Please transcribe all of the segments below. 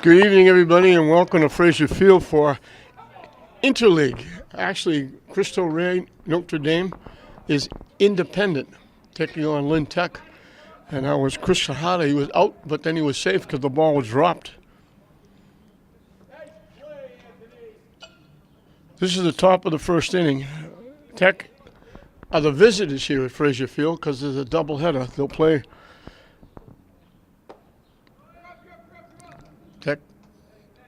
Good evening, everybody, and welcome to Fraser Field for Interleague. Actually, Cristo Rey, Notre Dame, is independent, taking on Lynn Tech. And that was Chris Shahada. He was out, but then he was safe because the ball was dropped. This is the top of the first inning. Tech are the visitors here at Fraser Field because there's a doubleheader. They'll play. Tech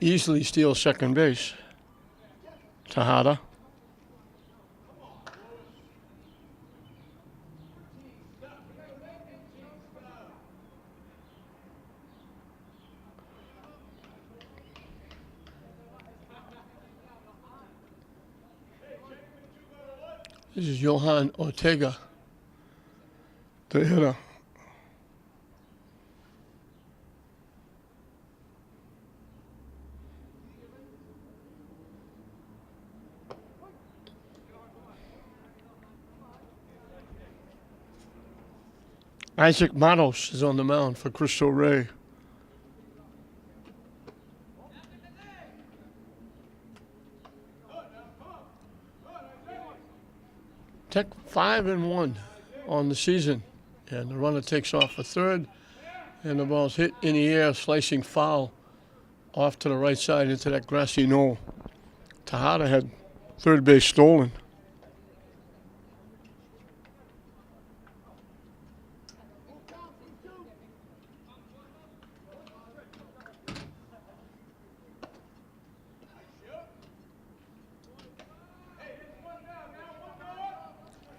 easily steals second base. Tejada. This is Johan Ortega, the hitter. Isaac Matos is on the mound for Cristo Rey. Tech 5-1 on the season, and the runner takes off for third, and the ball's hit in the air, slicing foul off to the right side into that grassy knoll. Tejada had third base stolen.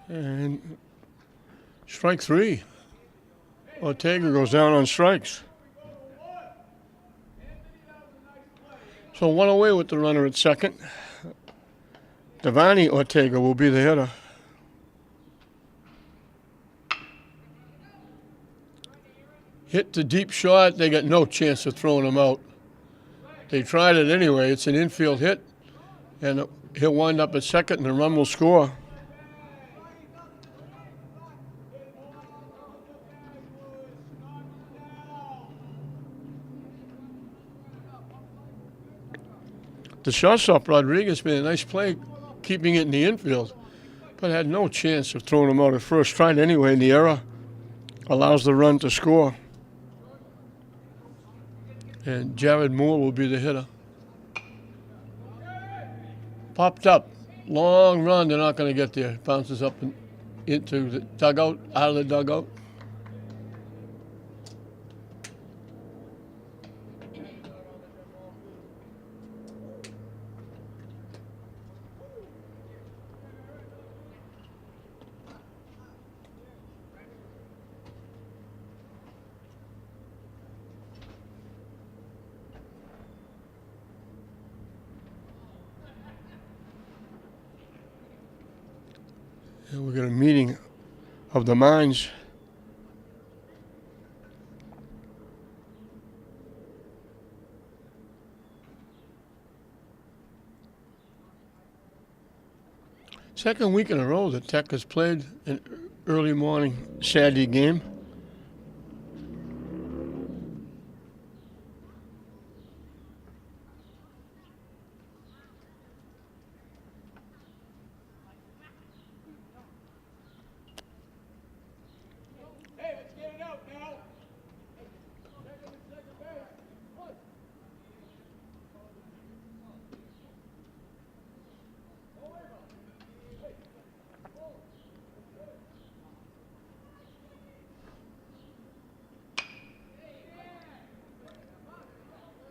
And strike three. Ortega goes down on strikes. So one away with the runner at second. Devani Ortega will be the hitter. Hit the deep shot. They got no chance of throwing him out. They tried it anyway. It's an infield hit. And he'll wind up at second and the run will score. The shortstop, Rodriguez, made a nice play keeping it in the infield, but had no chance of throwing him out at first. Tried anyway, and the error allows the run to score. And Jared Moore will be the hitter. Popped up. Long run, they're not going to get there. Bounces up into the dugout, out of the dugout. And we got a meeting of the minds. Second week in a row that Tech has played an early morning Saturday game.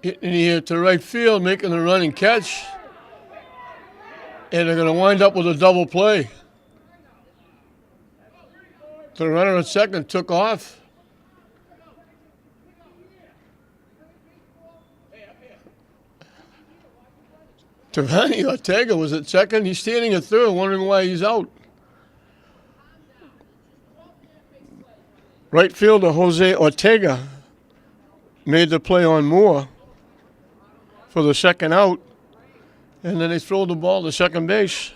Hitting here to right field, making the running catch. And they're going to wind up with a double play. The runner at second took off. Devani Ortega was at second. He's standing at third, wondering why he's out. Right fielder Jose Ortega made the play on Moore for the second out, and then they throw the ball to second base.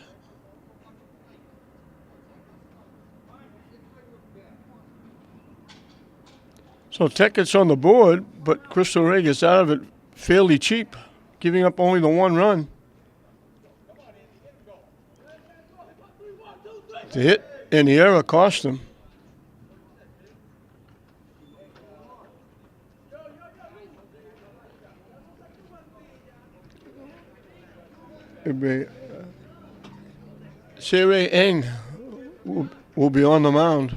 So Tech gets on the board, but Cristo Rey gets out of it fairly cheap, giving up only the one run. The hit and the error cost them. Sere Eng will be on the mound.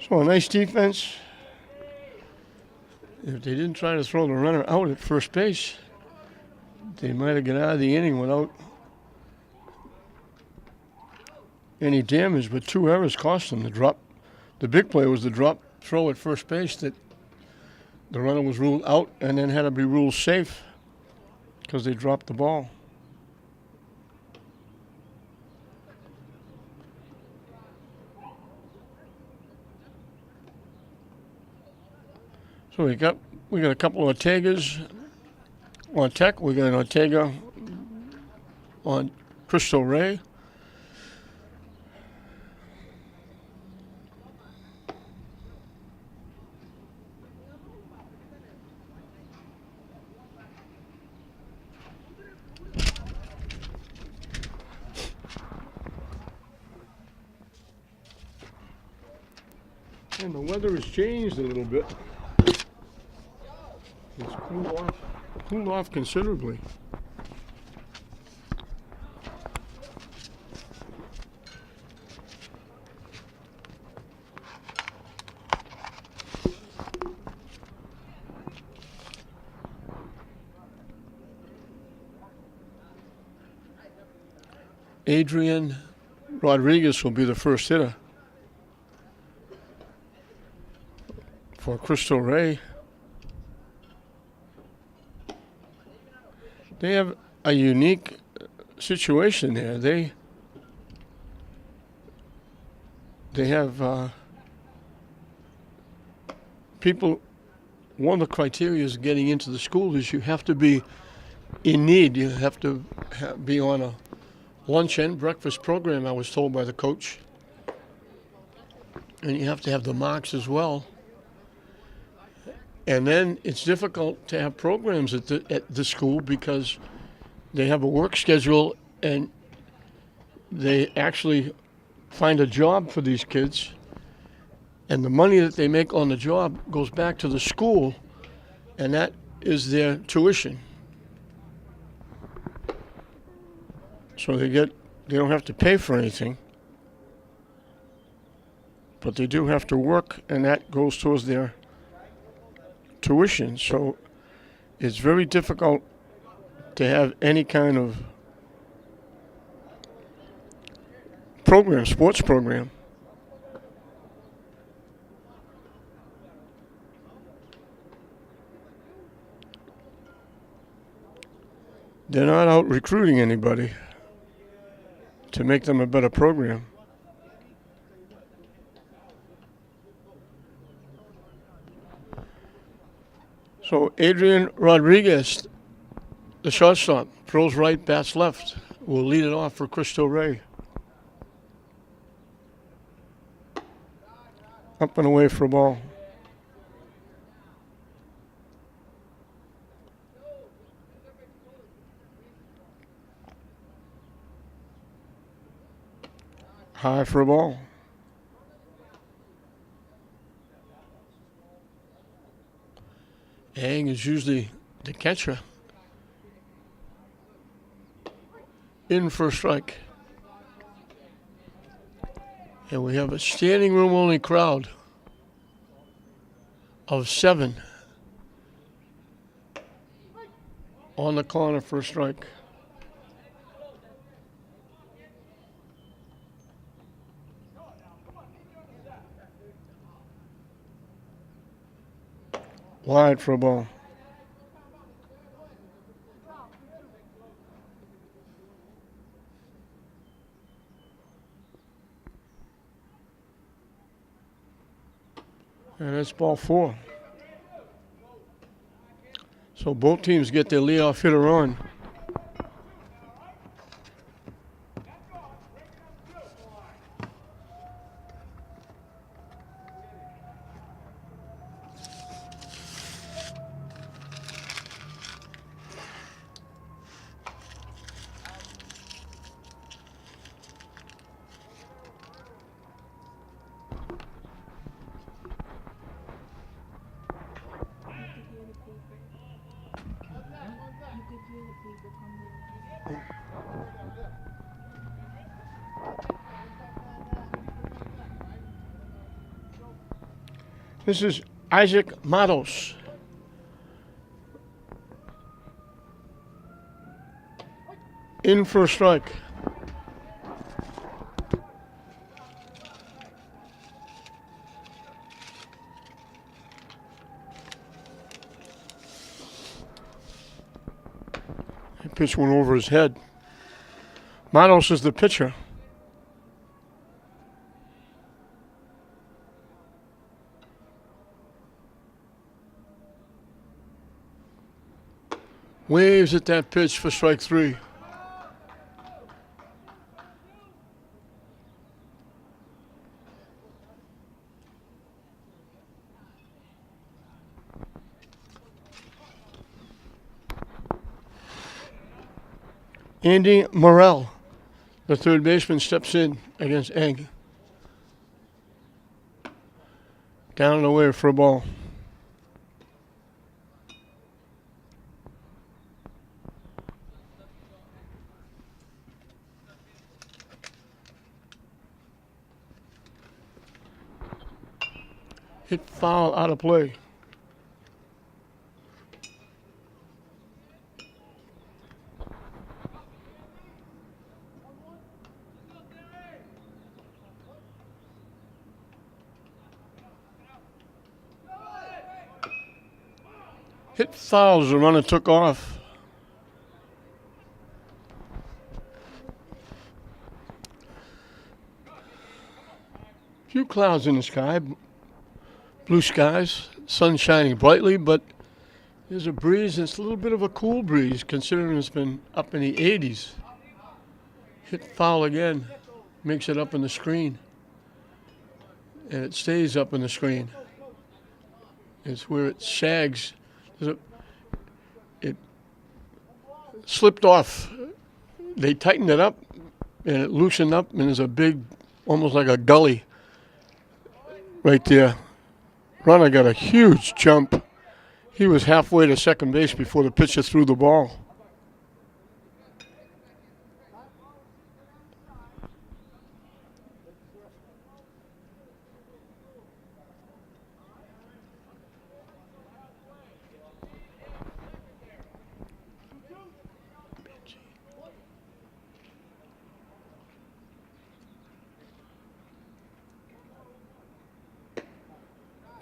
So a nice defense. If they didn't try to throw the runner out at first base, they might have got out of the inning without any damage, but 2 errors cost them the drop. The big play was the drop throw at first base that the runner was ruled out and then had to be ruled safe because they dropped the ball. So we got a couple of Ortegas on Tech. We got an Ortega on Cristo Rey. And the weather has changed a little bit. It's cooled off considerably. Adrian Rodriguez will be the first hitter for Cristo Rey. They have a unique situation there. They have people. One of the criteria is getting into the school is you have to be in need. You have to be on a lunch and breakfast program, I was told by the coach. And you have to have the marks as well. And then it's difficult to have programs at the school because they have a work schedule and they actually find a job for these kids. And the money that they make on the job goes back to the school, and that is their tuition. So they don't have to pay for anything, but they do have to work, and that goes towards their tuition. So it's very difficult to have any kind of program, sports program. They're not out recruiting anybody to make them a better program. So Adrian Rodriguez, the shortstop, throws right, bats left, will lead it off for Cristo Rey. Up and away for a ball. High for a ball. Ang is usually the catcher. In for a strike. And we have a standing room only crowd of 7 on the corner for a strike. Wide for a ball. And that's ball 4. So both teams get their leadoff hitter on. This is Isaac Matos. In for a strike. He pitched one over his head. Matos is the pitcher. Waves at that pitch for strike three. Andy Morrell, the third baseman, steps in against Egg. Down and away for a ball. Hit foul out of play. Hit foul as the runner took off. Few clouds in the sky. Blue skies, sun shining brightly, but there's a breeze. It's a little bit of a cool breeze considering it's been up in the 80s. Hit foul again, makes it up in the screen. And it stays up in the screen. It's where it sags. It slipped off. They tightened it up and it loosened up, and there's a big, almost like a gully right there. Runner got a huge jump. He was halfway to second base before the pitcher threw the ball.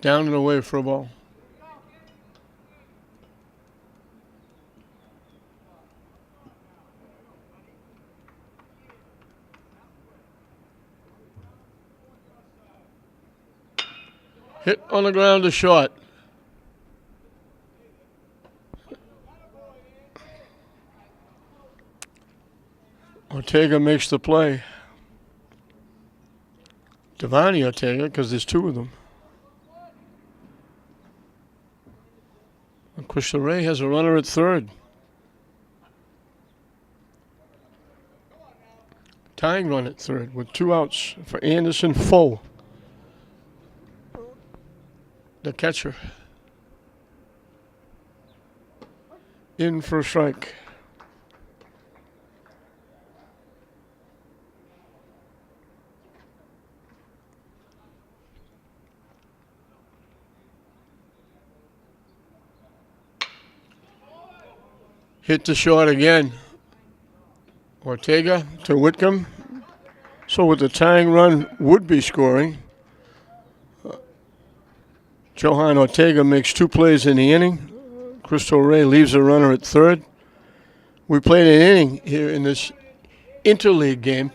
Down and away for a ball. Hit on the ground to short. Ortega makes the play. Devani Ortega, because there's two of them. Cristo Rey has a runner at third. Tying run at third with 2 outs for Anderson Foe, the catcher. In for a strike. Hit the short again. Ortega to Whitcomb. So with the tying run would be scoring. Johan Ortega makes 2 plays in the inning. Cristo Rey leaves a runner at third. We played an inning here in this interleague game.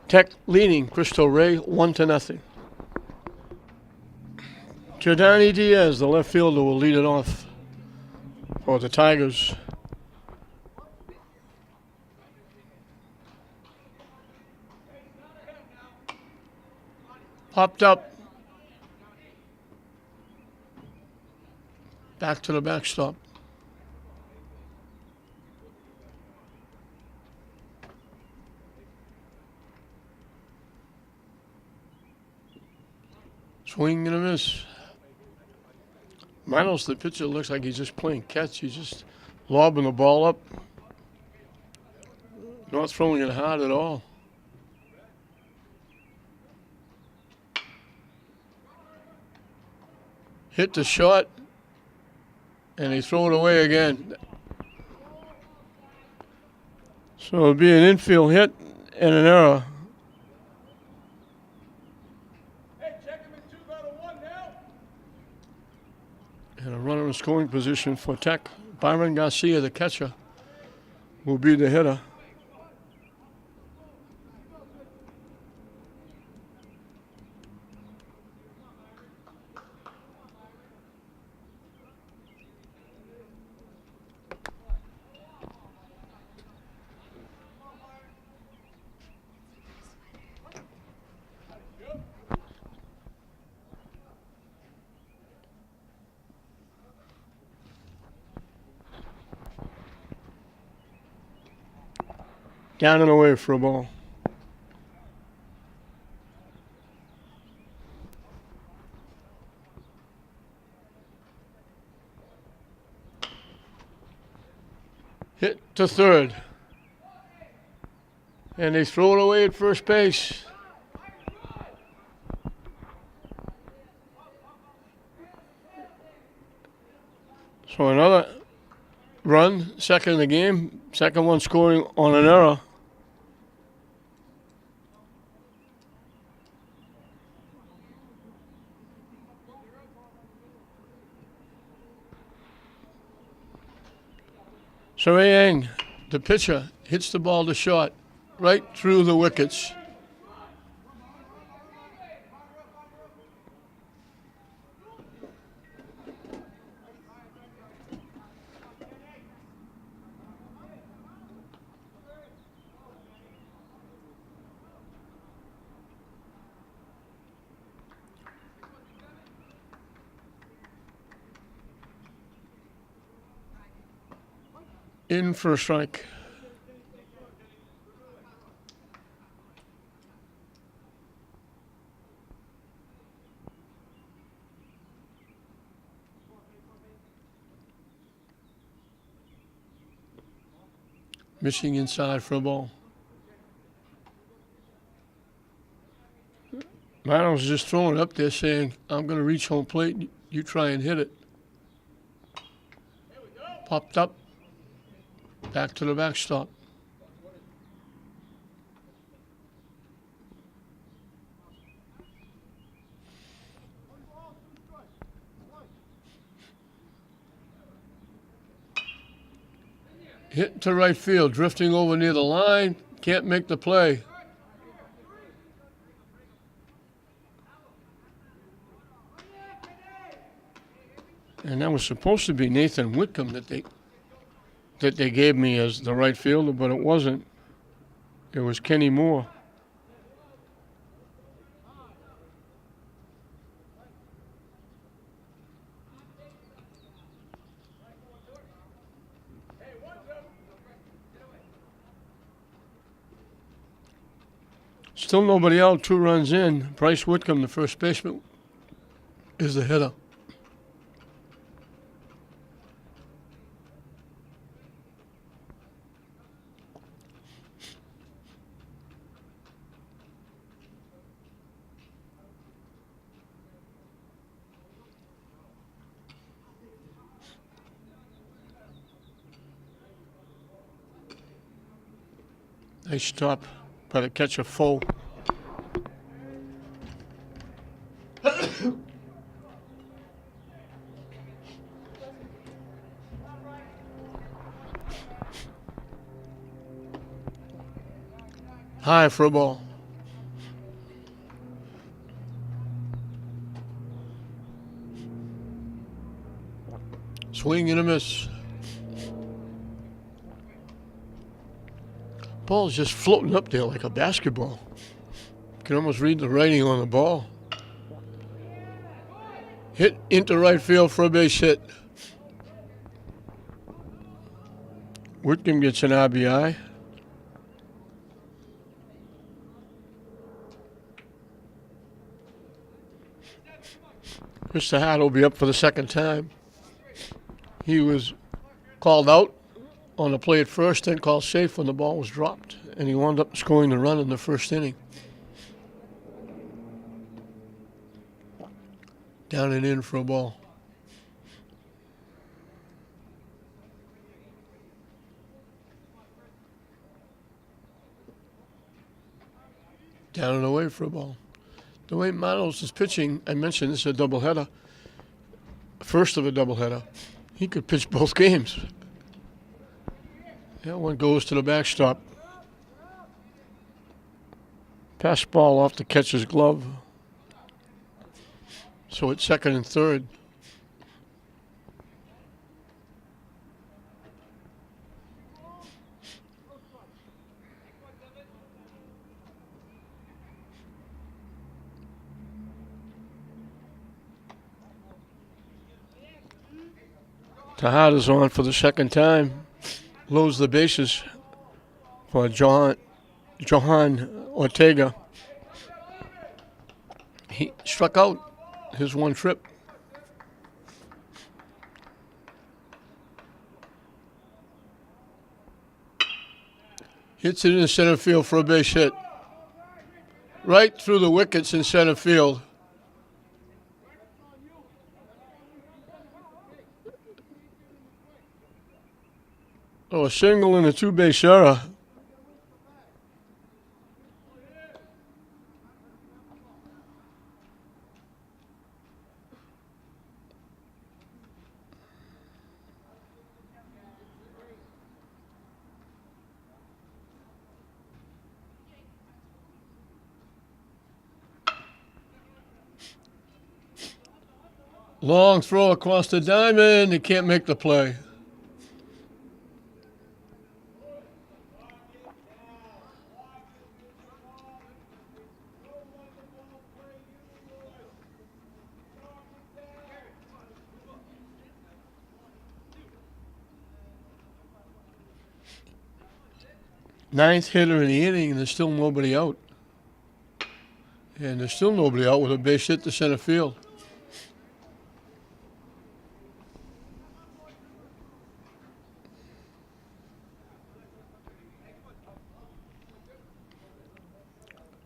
Tech leading Cristo Rey 1-0. Jordani Diaz, the left fielder, will lead it off or the Tigers. Popped up. Back to the backstop. Swing and a miss. Manos, the pitcher, looks like he's just playing catch. He's just lobbing the ball up. Not throwing it hard at all. Hit the shot, and he threw it away again. So it'll be an infield hit and an error. And a runner in scoring position for Tech. Byron Garcia, the catcher, will be the hitter. Down and away for a ball. Hit to third. And they throw it away at first base. So another run, second in the game. Second one scoring on an error. Rey, the pitcher, hits the ball to short, right through the wickets. In for a strike. Missing inside for a ball. Manos just throwing it up there saying, I'm going to reach home plate. You try and hit it. Popped up. Back to the backstop. Hit to right field, drifting over near the line. Can't make the play. And that was supposed to be Nathan Whitcomb that they gave me as the right fielder, but it wasn't. It was Kenny Moore. Still nobody out, 2 runs in. Bryce Whitcomb, the first baseman, is the hitter. Nice stop by the catcher, Foe. High for a ball. Swing and a miss. Ball's just floating up there like a basketball. You can almost read the writing on the ball. Hit into right field for a base hit. Whitcomb gets an RBI. Mr. Hart will be up for the second time. He was called out on the play at first, then called safe when the ball was dropped, and he wound up scoring the run in the first inning. Down and in for a ball. Down and away for a ball. The way Manos is pitching, I mentioned this is a doubleheader. First of a doubleheader. He could pitch both games. That one goes to the backstop. Pass ball off the catcher's glove. So it's second and third. Tejada's on for the second time. Loads the bases for Johan Ortega. He struck out his one trip. Hits it in center field for a base hit. Right through the wickets in center field. Oh, a single and a two-base error. Long throw across the diamond. He can't make the play. Ninth hitter in the inning, and there's still nobody out. And there's still nobody out with a base hit to center field.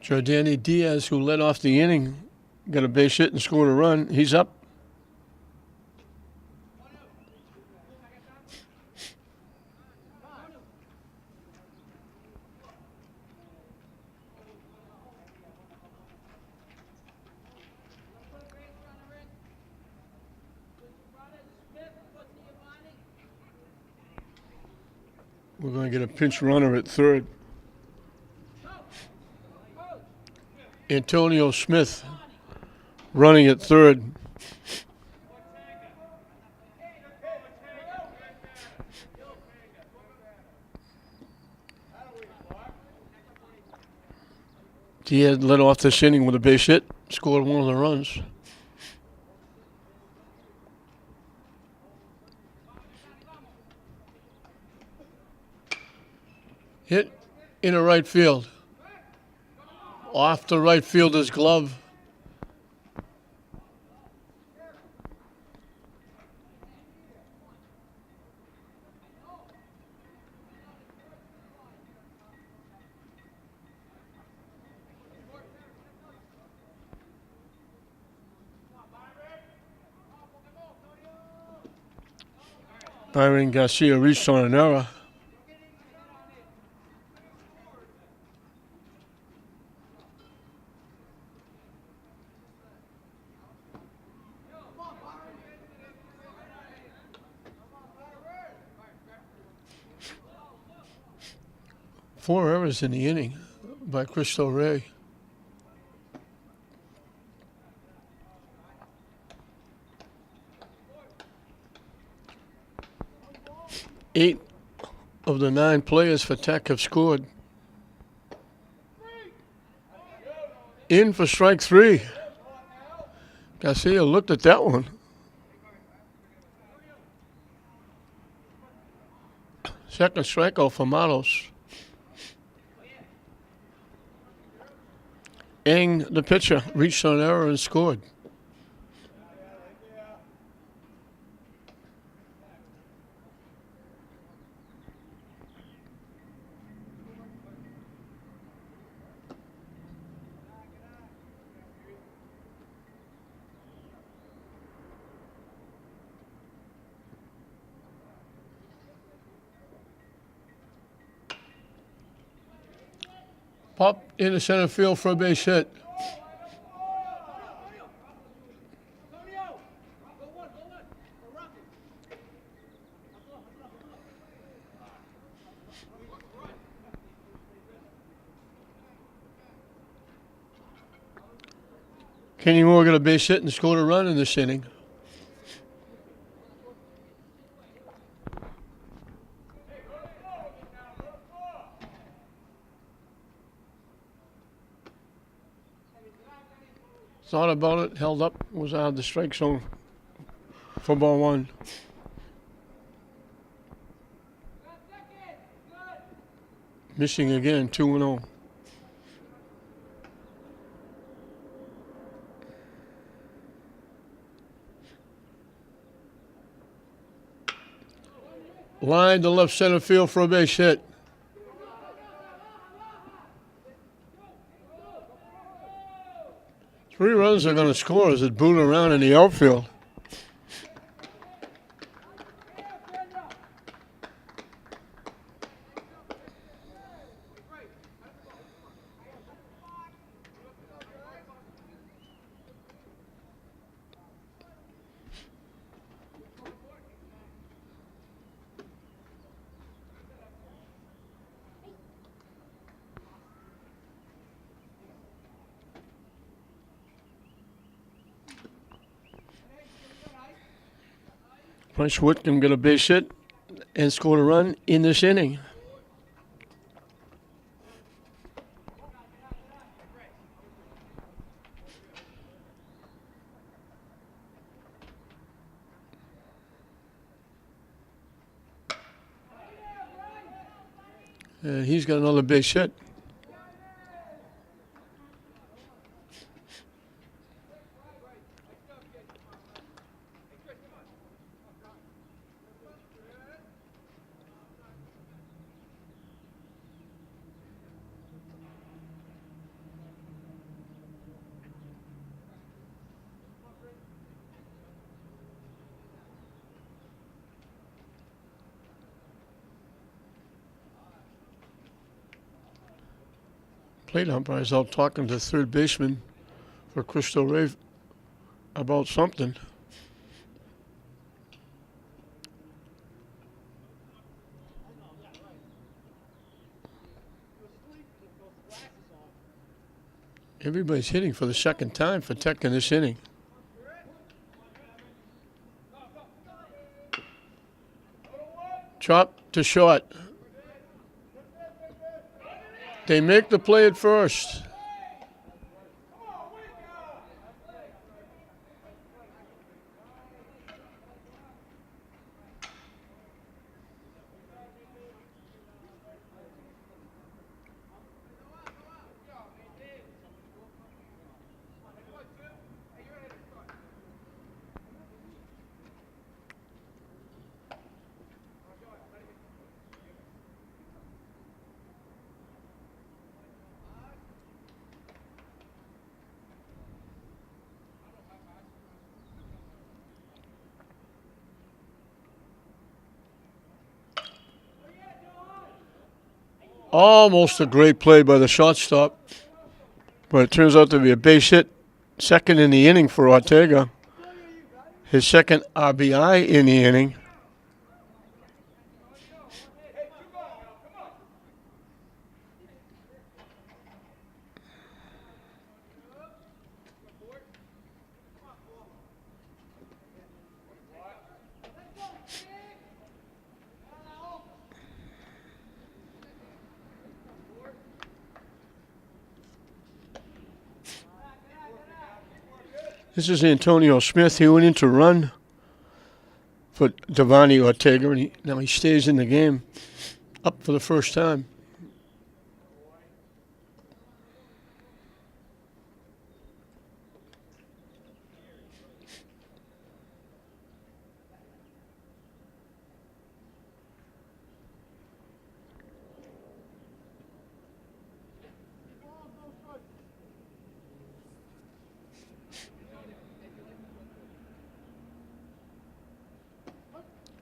Jordani Diaz, who led off the inning, got a base hit and scored a run. He's up. We're going to get a pinch runner at third. Antonio Smith running at third. Diaz led off this inning with a base hit, scored one of the runs. Hit into right field. Off the right fielder's glove. Byron Garcia reached on an error. Four errors in the inning by Cristo Rey. Eight of the 9 players for Tech have scored. in for strike three. Garcia looked at that one. Second strikeout for Matos. Eng, the pitcher, reached on error and scored. Pop into center field for a base hit. Kenny Moore got a base hit and scored a run in this inning. Thought about it, held up, was out of the strike zone for ball one. Missing again, 2-0. Line to left center field for a base hit. Three runs they're going to score as it booed around in the outfield. Bryce Whitcomb got a base hit and scored a run in this inning. And he's got another base hit. Plate umpire's out talking to third baseman for Cristo Rey about something. Everybody's hitting for the second time for Tech in this inning. Chop to short. They make the play at first. Almost a great play by the shortstop, but it turns out to be a base hit. Second in the inning for Ortega. His second RBI in the inning. This is Antonio Smith. He went in to run for Devani Ortega, and now he stays in the game, up for the first time.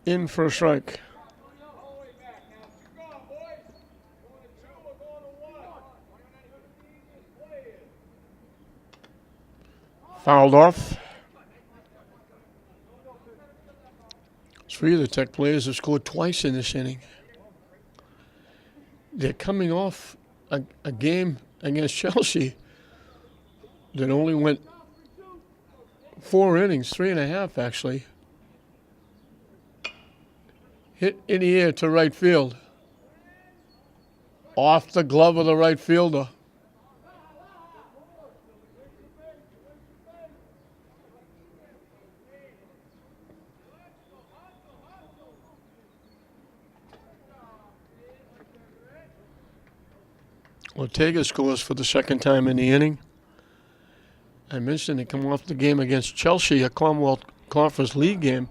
In for a strike. Fouled off. Three of the Tech players have scored twice in this inning. They're coming off a game against Chelsea that only went 4 innings, 3.5 actually. Hit in the air to right field. Off the glove of the right fielder. Ortega scores for the second time in the inning. I mentioned they come off the game against Chelsea, a Commonwealth Conference League game.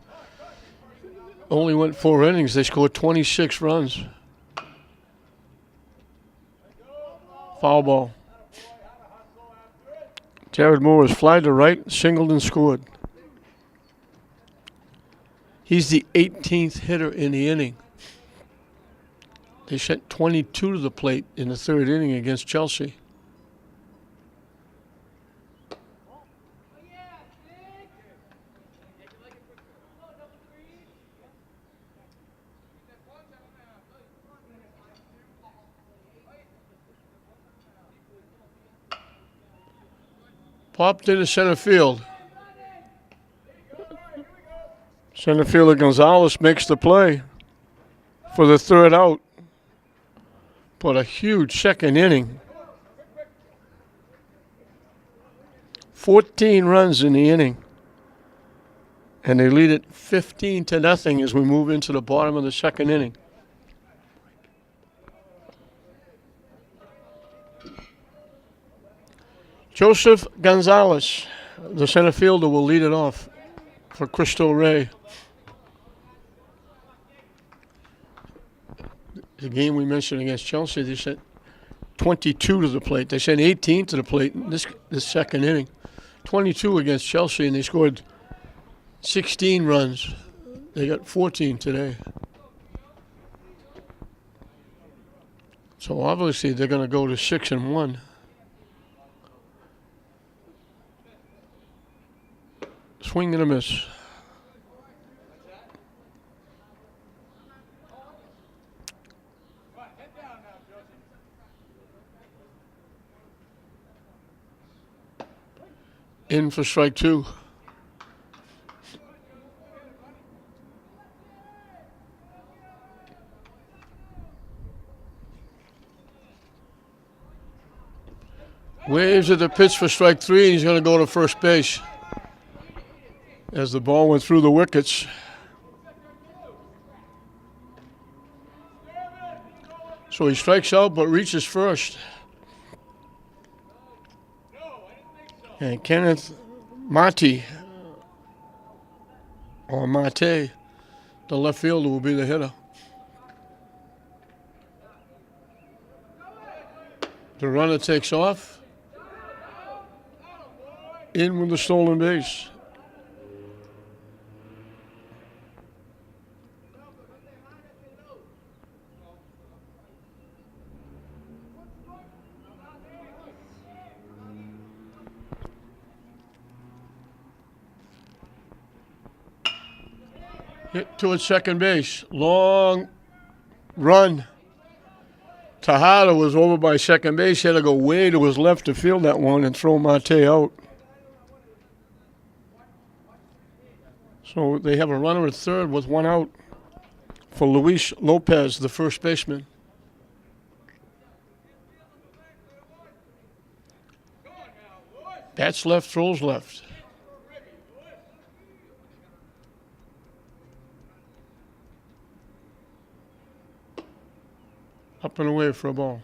Only went 4 innings. They scored 26 runs. Foul ball. Jared Moore is fly to right, singled and scored. He's the 18th hitter in the inning. They sent 22 to the plate in the third inning against Chelsea. Popped into center field. Center fielder Gonzalez makes the play for the third out. But a huge second inning. 14 runs in the inning. And they lead it 15-0 as we move into the bottom of the second inning. Joseph Gonzalez, the center fielder, will lead it off for Cristo Rey. The game we mentioned against Chelsea, they sent 22 to the plate. They sent 18 to the plate in this second inning. 22 against Chelsea, and they scored 16 runs. They got 14 today. So obviously they're going to go to 6-1. Swing and a miss. In for strike 2. Waves at the pitch for strike 3, and he's going to go to first base as the ball went through the wickets. So he strikes out but reaches first. And Kenneth Mate, or Mate, the left fielder, will be the hitter. The runner takes off. In with the stolen base. Hit towards second base. Long run. Tejada was over by second base. He had to go way to his left to field that one and throw Mate out. So they have a runner at third with 1 out for Luis Lopez, the first baseman. Bats left, throws left. Up and away for a ball.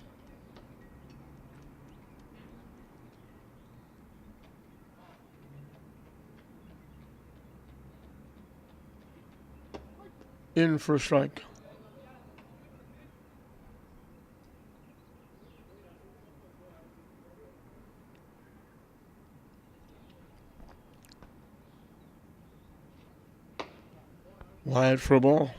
In for a strike. Wide for a ball.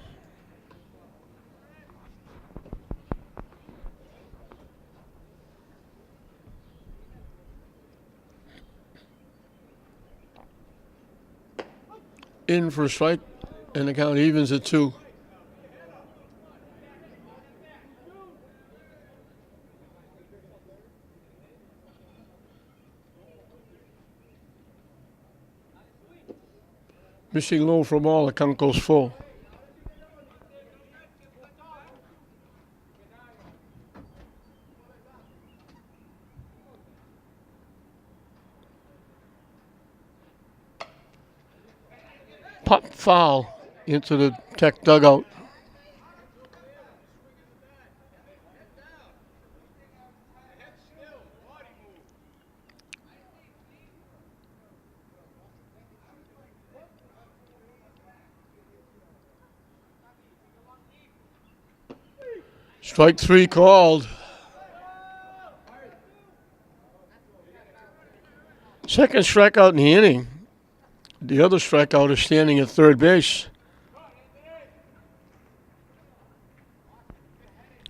In for a strike, and the count evens at 2. Missing low for a ball, the count goes full. Pop foul into the Tech dugout. Strike 3 called. Second strikeout in the inning. The other strikeout is standing at third base.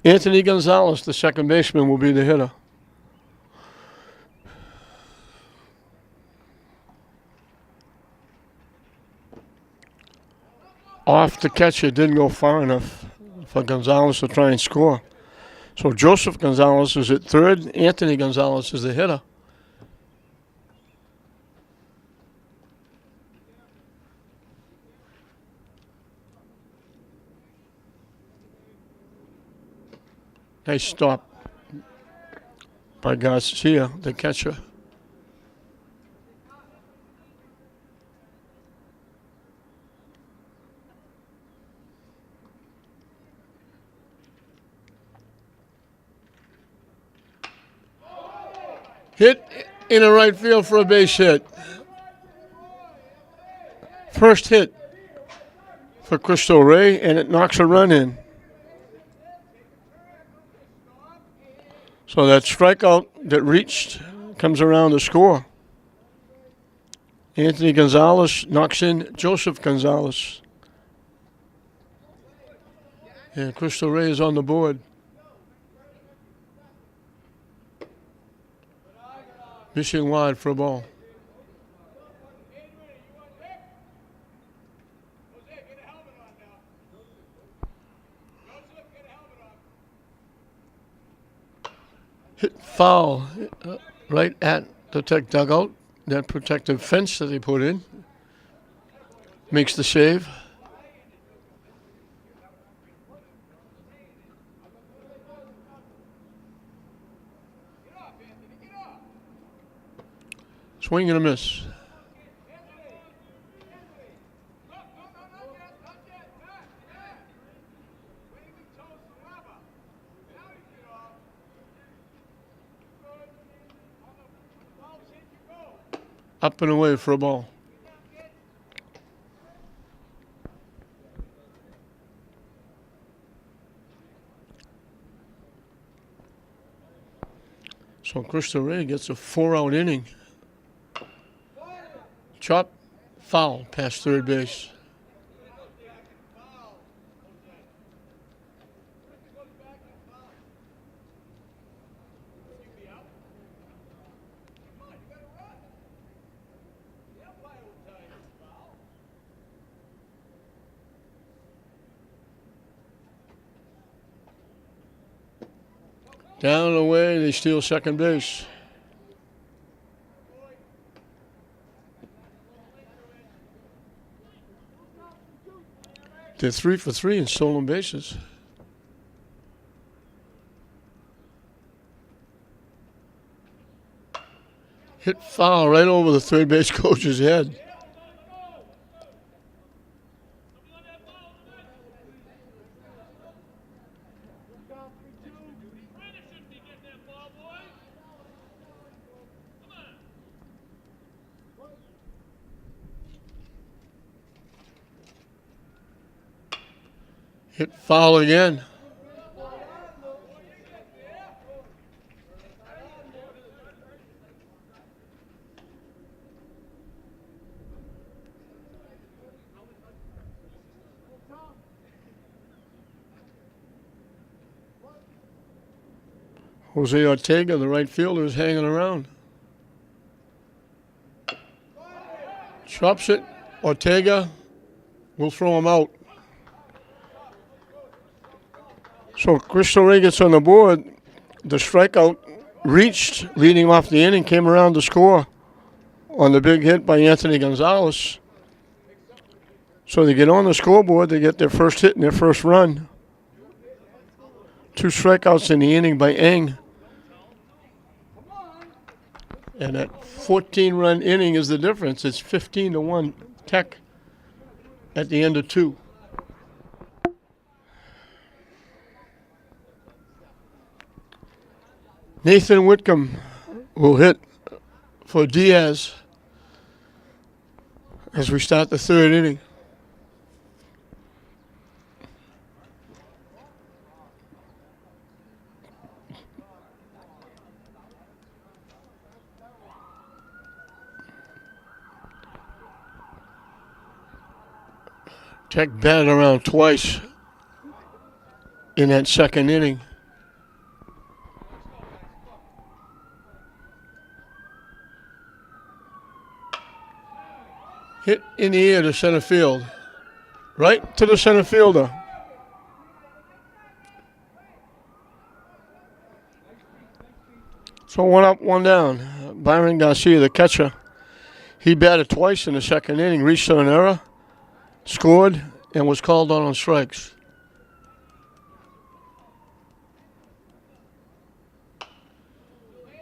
Anthony Gonzalez, the second baseman, will be the hitter. Off the catcher, didn't go far enough for Gonzalez to try and score. So Joseph Gonzalez is at third. Anthony Gonzalez is the hitter. Nice stop by Garcia, the catcher. Hit in the right field for a base hit. First hit for Cristo Rey, and it knocks a run in. So that strikeout that reached comes around to score. Anthony Gonzalez knocks in Joseph Gonzalez. And Cristo Rey is on the board. Missing wide for a ball. Hit foul right at the Tech dugout. That protective fence that they put in makes the save. Swing and a miss. Up and away for a ball. So Cristo Rey gets a 4-out inning. Chop, foul past third base. Down and away, they steal second base. They're 3 for 3 in stolen bases. Hit foul right over the third base coach's head. Hit foul again. Jose Ortega, the right fielder, is hanging around. Chops it. Ortega will throw him out. So Cristo Rey gets on the board. The strikeout reached, leading off the inning, came around to score on the big hit by Anthony Gonzalez. So they get on the scoreboard. They get their first hit and their first run. 2 strikeouts in the inning by Eng. And that 14-run inning is the difference. It's 15-1 Tech at the end of 2. Nathan Whitcomb will hit for Diaz as we start the 3rd inning. Tech batted around twice in that 2nd inning. Hit in the air to center field. Right to the center fielder. So 1 up, 1 down. Byron Garcia, the catcher, he batted twice in the 2nd inning, reached an error, scored, and was called on strikes.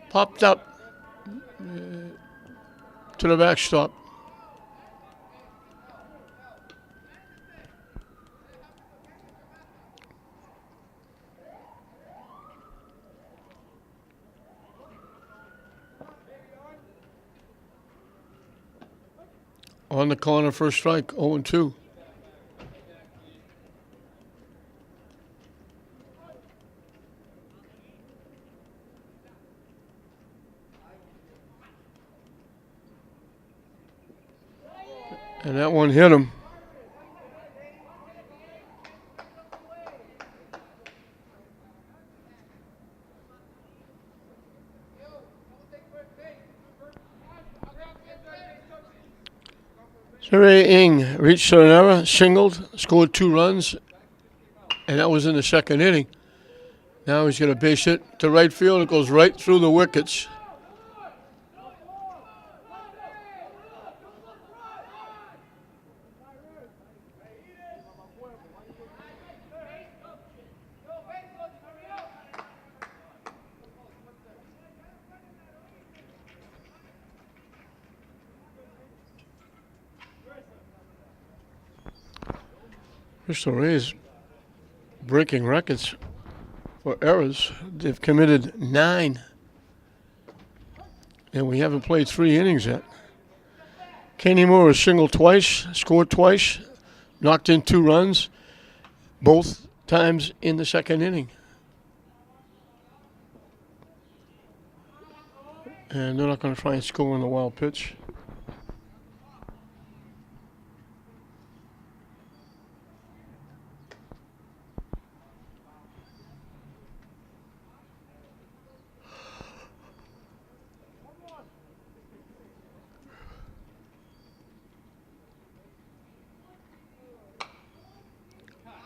Popped up to the backstop. On the corner, first strike, 0-2. And that one hit him. Ray Ing reached an error, singled, scored 2 runs, and that was in the 2nd inning. Now he's got a base hit to right field. It goes right through the wickets. Cristo Rey is breaking records for errors. They've committed 9. And we haven't played 3 innings yet. Kenny Moore has singled twice, scored twice, knocked in 2 runs, both times in the 2nd inning. And they're not going to try and score on the wild pitch.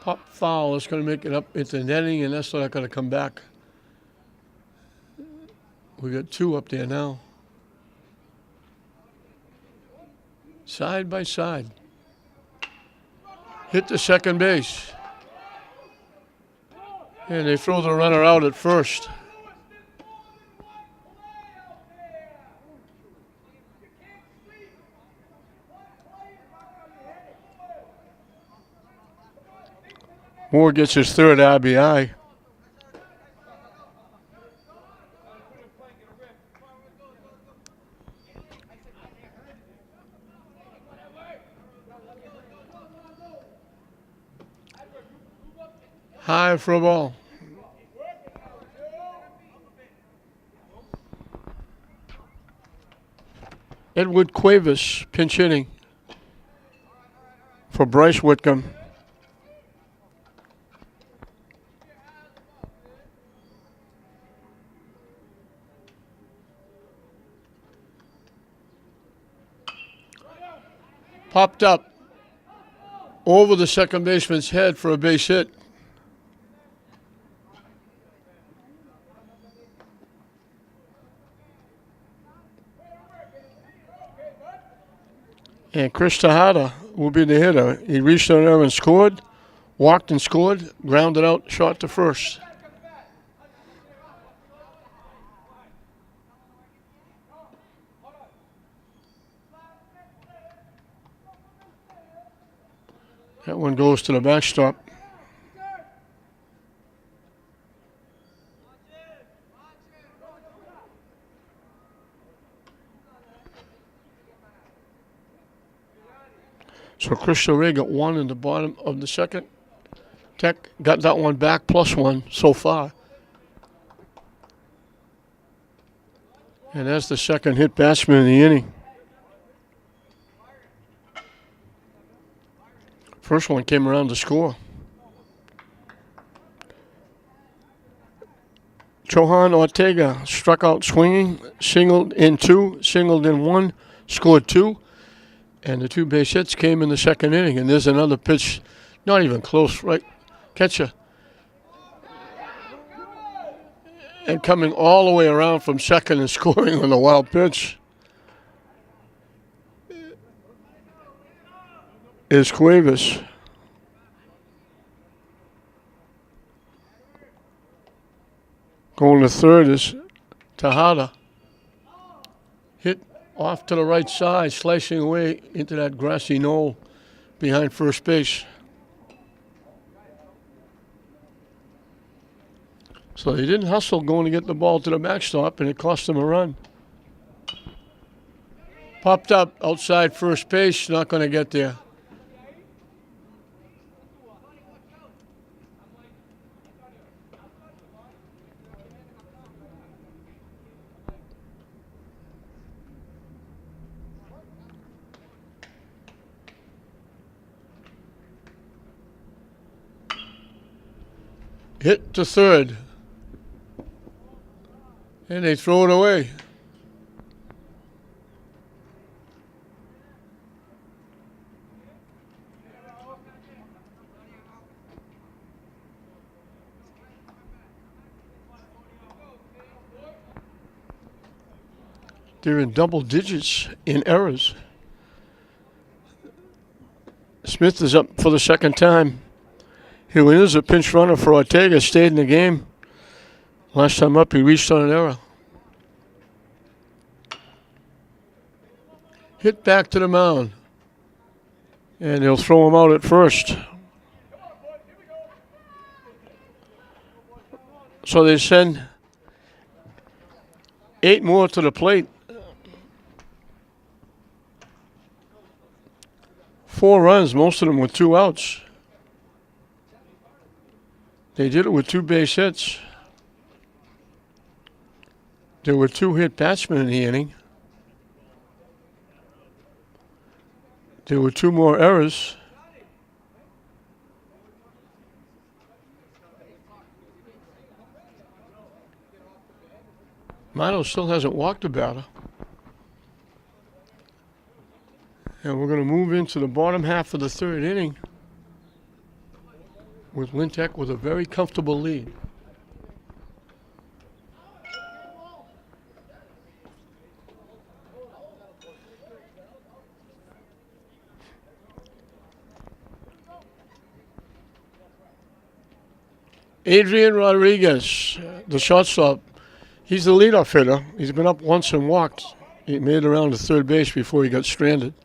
Pop foul is going to make it up into netting, and that's not going to come back. We got 2 up there now. Side by side. Hit the second base. And they throw the runner out at first. Moore gets his 3rd RBI. High for a ball. Edward Cuevas, pinch hitting for Bryce Whitcomb. Popped up over the second baseman's head for a base hit. And Chris Tejada will be the hitter. He reached on there and scored, walked and scored, grounded out, shot to first. That one goes to the backstop. So Cristo Rey got one in the bottom of the second. Tech got that one back, +1 so far. And that's the second hit batsman in the inning. First one came around to score. Johan Ortega struck out swinging, singled in 2, singled in 1, scored 2. And the 2 base hits came in the second inning. And there's another pitch, not even close, right? Catcher. And coming all the way around from second and scoring on the wild pitch is Cuevas. Going to third is Tejada. Hit off to the right side, slicing away into that grassy knoll behind first base. So they didn't hustle going to get the ball to the backstop, and it cost them a run. Popped up outside first base, not going to get there. Hit to third. And they throw it away. They're in double digits in errors. Smith is up for the second time. Who is a pinch runner for Ortega, stayed in the game. Last time up, he reached on an error. Hit back to the mound. And they'll throw him out at first. So they send 8 more to the plate. 4 runs, most of them with 2 outs. They did it with 2 base hits. There were 2 hit batsmen in the inning. There were 2 more errors. Milo still hasn't walked a batter. And we're going to move into the bottom half of the third inning with Lynn Tech with a very comfortable lead. Adrian Rodriguez, the shortstop, he's the leadoff hitter. He's been up once and walked. He made it around to third base before he got stranded.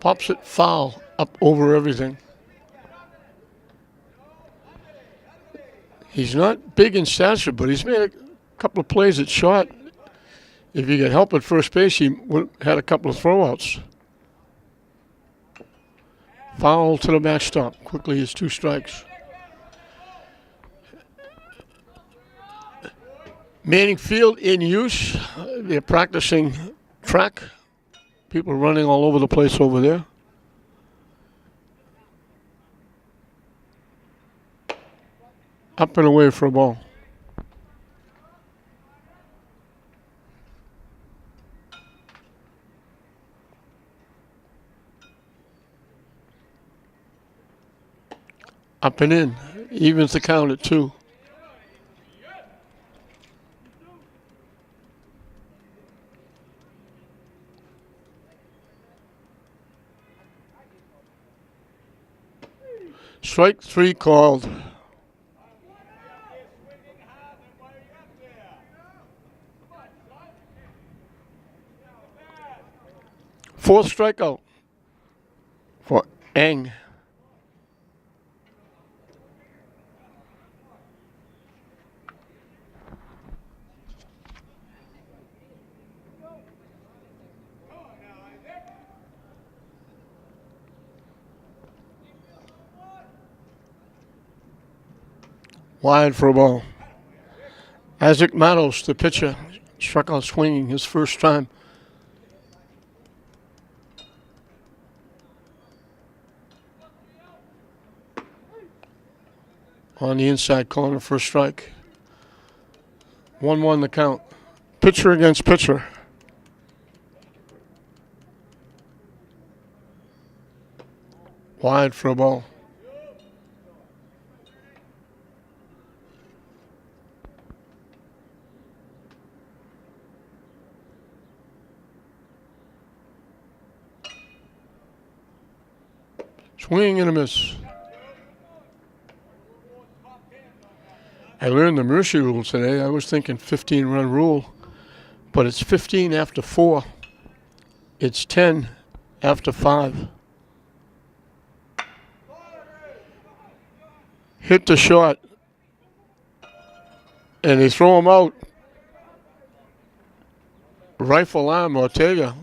Pops it foul up over everything. He's not big in stature, but he's made a couple of plays at short. If he could help at first base, he would had a couple of throwouts. Foul to the backstop. Quickly, it's 2 strikes. Manning Field in use. They're practicing track. People running all over the place over there. Up and away for a ball. Up and in. Evens the count at 2. Strike 3 called. Fourth strikeout for Eng. Wide for a ball. Isaac Matos, the pitcher, struck out swinging his first time. On the inside corner for a strike. 1-1 the count. Pitcher against pitcher. Wide for a ball. Swing and a miss. I learned the mercy rule today. I was thinking 15-run rule, but it's 15 after 4. It's 10 after 5. Hit the shot, and they throw him out. Rifle arm, Ortega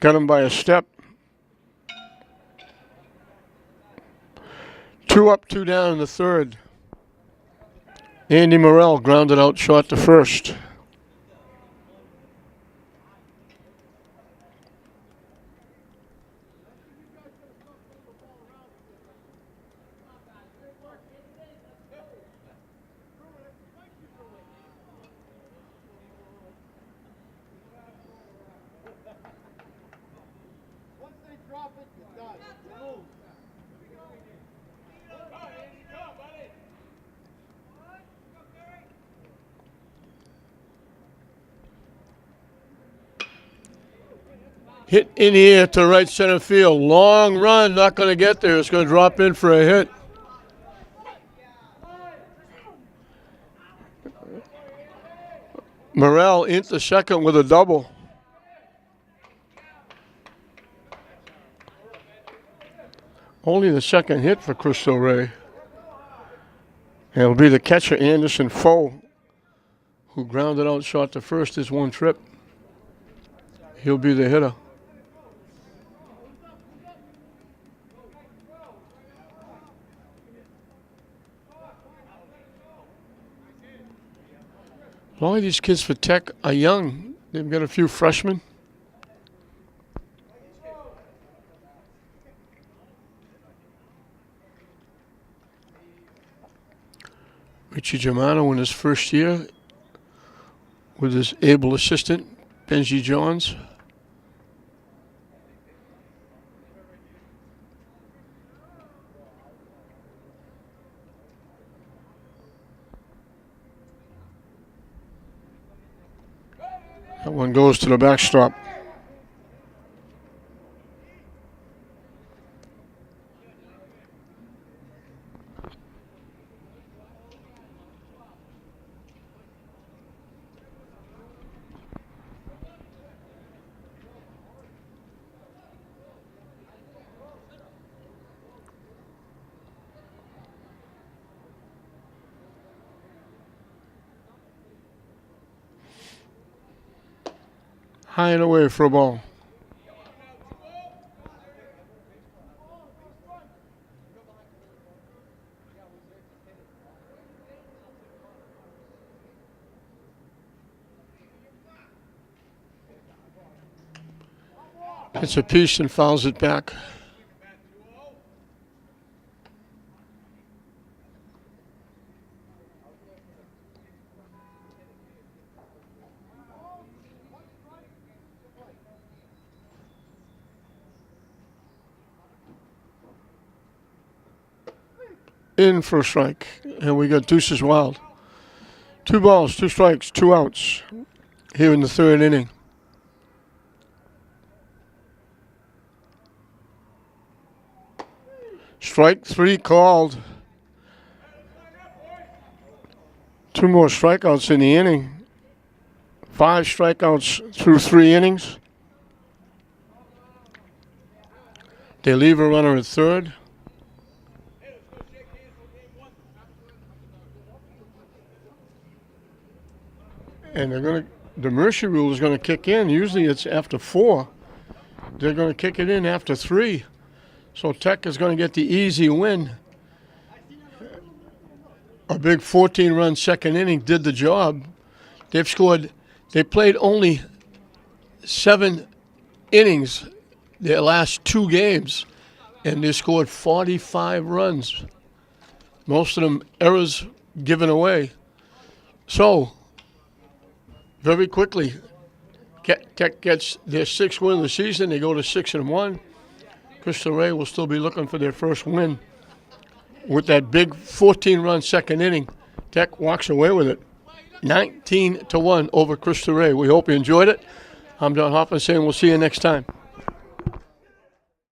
got him by a step. 2 up, 2 down in the third. Andy Morrell grounded out short to first. Hit in the air to right center field. Long run, not going to get there. It's going to drop in for a hit. Morrell into second with a double. Only the second hit for Cristo Rey. And it'll be the catcher, Anderson Foe, who grounded out short to first his one trip. He'll be the hitter. A lot of these kids for Tech are young. They've got a few freshmen. Richie Germano in his first year with his able assistant, Benji Johns. That one goes to the backstop. High and away for a ball. It's a piece and fouls it back. In for a strike, and we got deuces wild. 2 balls, 2 strikes, 2 outs here in the 3rd inning. Strike 3 called. 2 more strikeouts in the inning. 5 strikeouts through 3 innings. They leave a runner at 3rd. And the mercy rule is going to kick in. Usually it's after 4. They're going to kick it in after 3. So Tech is going to get the easy win. A big 14-run second inning did the job. They played only 7 innings their last 2 games, and they scored 45 runs. Most of them errors given away. So, very quickly, Tech gets their 6th win of the season. They go to 6-1. Cristo Rey will still be looking for their first win. With that big 14-run second inning, Tech walks away with it. 19-1 over Cristo Rey. We hope you enjoyed it. I'm Don Hoffman saying we'll see you next time.